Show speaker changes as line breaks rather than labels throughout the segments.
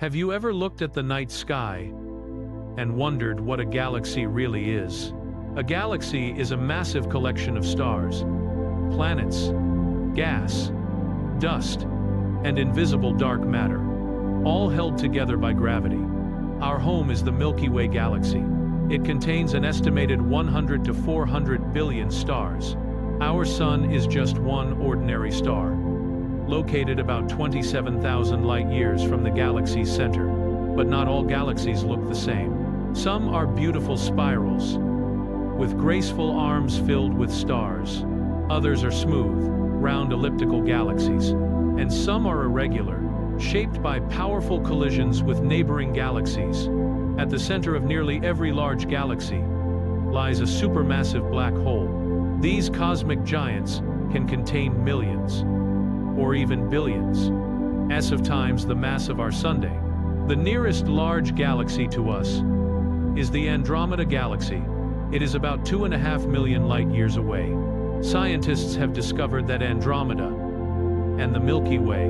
Have you ever looked at the night sky and wondered what a galaxy really is? A galaxy is a massive collection of stars, planets, gas, dust, and invisible dark matter, all held together by gravity. Our home is the Milky Way galaxy. It contains an estimated 100 to 400 billion stars. Our sun is just one ordinary star, located about 27,000 light-years from the galaxy's center. But not all galaxies look the same. Some are beautiful spirals, with graceful arms filled with stars. Others are smooth, round elliptical galaxies. And some are irregular, shaped by powerful collisions with neighboring galaxies. At the center of nearly every large galaxy lies a supermassive black hole. These cosmic giants can contain millions, or even billions, of times the mass of our Sunday. The nearest large galaxy to us is the Andromeda galaxy. It is about 2.5 million light-years away. Scientists have discovered that Andromeda and the Milky Way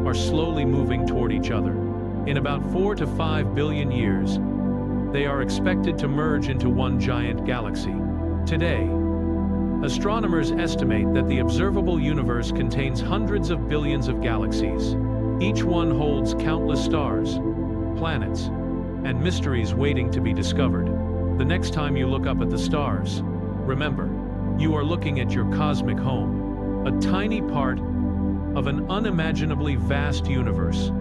are slowly moving toward each other. In about 4 to 5 billion years, they are expected to merge into one giant galaxy. Today, astronomers estimate that the observable universe contains hundreds of billions of galaxies. Each one holds countless stars, planets, and mysteries waiting to be discovered. The next time you look up at the stars, remember, you are looking at your cosmic home, a tiny part of an unimaginably vast universe.